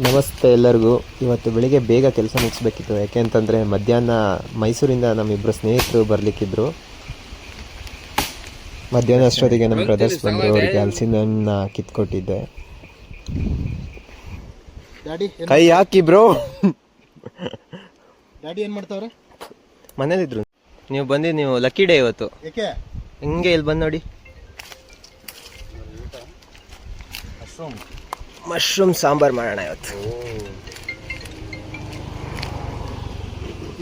ನಮಸ್ತೆ ಎಲ್ಲರಿಗೂ. ಇವತ್ತು ಬೆಳಿಗ್ಗೆ ಬೇಗ ಕೆಲಸ ಮುಗಿಸ್ಬೇಕಿತ್ತು. ಯಾಕೆ ಅಂತಂದರೆ ಮಧ್ಯಾಹ್ನ ಮೈಸೂರಿಂದ ನಮ್ಮಿಬ್ಬರು ಸ್ನೇಹಿತರು ಬರಲಿಕ್ಕಿದ್ರು. ಮಧ್ಯಾಹ್ನ ಅಷ್ಟೊತ್ತಿಗೆ ನಮ್ಮ ಬ್ರದರ್ಸ್ ಬಂದರು. ಅವರಿಗೆ ಹಲಸಿನ ಹಣ್ಣನ್ನ ಕಿತ್ಕೊಟ್ಟಿದ್ದೆ. ಕೈ ಹಾಕಿ ಬ್ರೋ. ಡ್ಯಾಡಿ ಏನು ಮಾಡ್ತಾವ್ರೆ? ಮನೇಲಿದ್ರು. ನೀವು ಬಂದು ನೀವು ಲಕ್ಕಿ ಡೇ ಇವತ್ತು. ಹಿಂಗೆ ಇಲ್ಲಿ ಬಂದು ನೋಡಿ. ಮಶ್ರೂಮ್ ಸಾಂಬಾರ್ ಮಾಡೋಣ ಇವತ್ತು.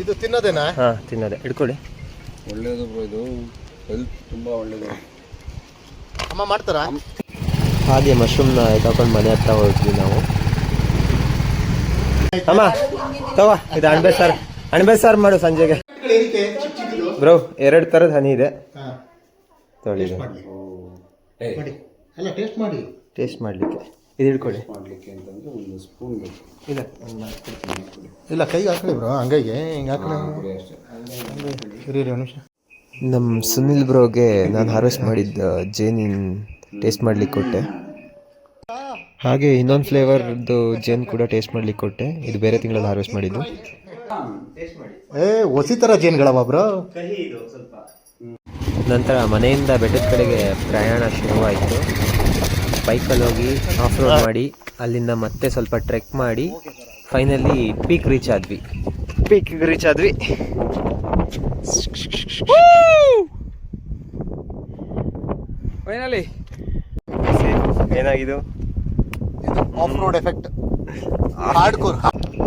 ಇದು ತಿನ್ನೋದೇನಾ? ಹಾಂ, ತಿನ್ನೋದೆ. ಇಟ್ಕೊಳ್ಳಿ. ಒಳ್ಳೇದು ಬ್ರೋ, ಇದು ಹೆಲ್ತ್ ತುಂಬ ಒಳ್ಳೇದು. ಅಮ್ಮ ಮಾಡ್ತಾರಾ? ಹಾಗೆ ಮಶ್ರೂಮ್ನ ತಗೊಂಡು ಮನೆ ಹತ್ರ ಹೊರಟ್ವಿ ನಾವು. ಅಮ್ಮ ತಗೋ, ಇದು ಅಣಬೆ ಸಾರು ಮಾಡು ಸಂಜೆಗೆ. ಬ್ರೋ 2 ಥರದ ಹನಿ ಇದೆ, ತೊಳಿ. ಅಲ್ಲ ಟೇಸ್ಟ್ ಮಾಡಿ. ಟೇಸ್ಟ್ ಮಾಡಲಿಕ್ಕೆ ಇದು ಹಿಡ್ಕೊಳ್ಳಿ. ಮಾಡಲಿಕ್ಕೆ ಅಂತಂದರೆ ಒಂದು ಸ್ಪೂನ್ ಬೇಕು. ಇಲ್ಲ ಕೈಗೆ ಹಾಕೊಳ್ಳಿ ಬ್ರೋ, ಹಂಗಾಗಿ ಹಿಂಗೆ ಹಾಕೊಳ್ಳಿ. ಇರಿ ಒಂದು ನಿಮಿಷ. ನಮ್ಮ ಸುನಿಲ್ ಬ್ರೋಗೆ ನಾನು ಹಾರ್ವೆಸ್ಟ್ ಮಾಡಿದ್ದ ಜೇನಿನ ಟೇಸ್ಟ್ ಮಾಡ್ಲಿಕ್ಕೆ ಕೊಟ್ಟೆ. ಹಾಗೆ ಇನ್ನೊಂದು ಫ್ಲೇವರ್ದು ಜೇನು ಕೂಡ ಟೇಸ್ಟ್ ಮಾಡ್ಲಿಕ್ಕೆ ಕೊಟ್ಟೆ. ಇದು ಬೇರೆ ತಿಂಗಳಲ್ಲಿ ಹಾರ್ವೆಸ್ಟ್ ಮಾಡಿದ್ದು. ಹೊಸಿ ಥರ ಜೇನುಗಳವ ಬ್ರೋ. ನಂತರ ಮನೆಯಿಂದ ಬೆಟ್ಟದ ಕಡೆಗೆ ಪ್ರಯಾಣ ಶುರುವಾಯಿತು. ಬೈಕಲ್ಲಿ ಹೋಗಿ ಆಫ್ ರೋಡ್ ಮಾಡಿ ಅಲ್ಲಿಂದ ಮತ್ತೆ ಸ್ವಲ್ಪ ಟ್ರೆಕ್ ಮಾಡಿ ಫೈನಲಿ ಪೀಕ್ ರೀಚ್ ಆದ್ವಿ. ಫೈನಲಿ ಏನಾಗಿದ್ದು? Off road effect, hardcore.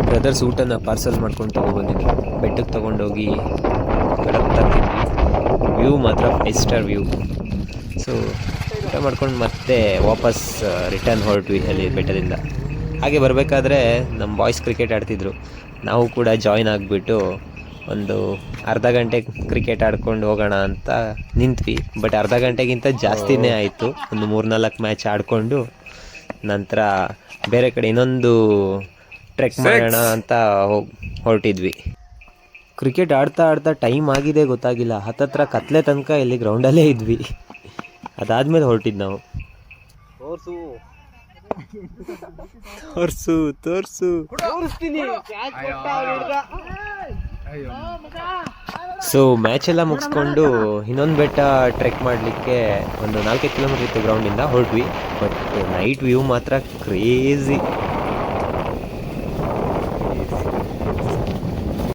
Brothers ಊಟನ ಪಾರ್ಸಲ್ ಮಾಡ್ಕೊಂಡು ತೊಗೊಬಂದಿದ್ವಿ. ಬೆಟ್ಟಕ್ಕೆ ತೊಗೊಂಡೋಗಿ ತರ್ತಿದ್ವಿ. ವ್ಯೂ ಮಾತ್ರ 5 ಸ್ಟಾರ್ ವ್ಯೂ. ಸೊ ಊಟ ಮಾಡ್ಕೊಂಡು ಮತ್ತೆ ವಾಪಸ್ ರಿಟರ್ನ್ ಹೊರಟ್ವಿ ಅಲ್ಲಿ ಬೆಟ್ಟದಿಂದ. ಹಾಗೆ ಬರಬೇಕಾದ್ರೆ ನಮ್ಮ ಬಾಯ್ಸ್ ಕ್ರಿಕೆಟ್ ಆಡ್ತಿದ್ರು. ನಾವು ಕೂಡ ಜಾಯಿನ್ ಆಗಿಬಿಟ್ಟು ಒಂದು ಅರ್ಧ ಗಂಟೆ ಕ್ರಿಕೆಟ್ ಆಡ್ಕೊಂಡು ಹೋಗೋಣ ಅಂತ ನಿಂತ್ವಿ. ಬಟ್ ಅರ್ಧ ಗಂಟೆಗಿಂತ ಜಾಸ್ತಿನೇ ಆಯಿತು. ಒಂದು 3-4 ಮ್ಯಾಚ್ ಆಡಿಕೊಂಡು ನಂತರ ಬೇರೆ ಕಡೆ ಇನ್ನೊಂದು ಟ್ರೆಕ್ ಮಾಡೋಣ ಅಂತ ಹೊರಟಿದ್ವಿ. ಕ್ರಿಕೆಟ್ ಆಡ್ತಾ ಟೈಮ್ ಆಗಿದೆ ಗೊತ್ತಾಗಿಲ್ಲ. ಹತ್ತತ್ರ ಕತ್ಲೆ ತನಕ ಇಲ್ಲಿ ಗ್ರೌಂಡಲ್ಲೇ ಇದ್ವಿ. ಅದಾದ್ಮೇಲೆ ಹೊರಟಿದ್ದು ನಾವು. ತೋರ್ಸು ಸೊ ಮ್ಯಾಚ್ ಎಲ್ಲ ಮುಗಿಸ್ಕೊಂಡು ಇನ್ನೊಂದು ಬೆಟ್ಟ ಟ್ರೆಕ್ ಮಾಡಲಿಕ್ಕೆ ಒಂದು 4 ಕಿಲೋಮೀಟರ್ ಇತ್ತು ಗ್ರೌಂಡಿಂದ ಹೊರಟ್ವಿ. ಬಟ್ ನೈಟ್ ವ್ಯೂ ಮಾತ್ರ ಕ್ರೇಜಿ.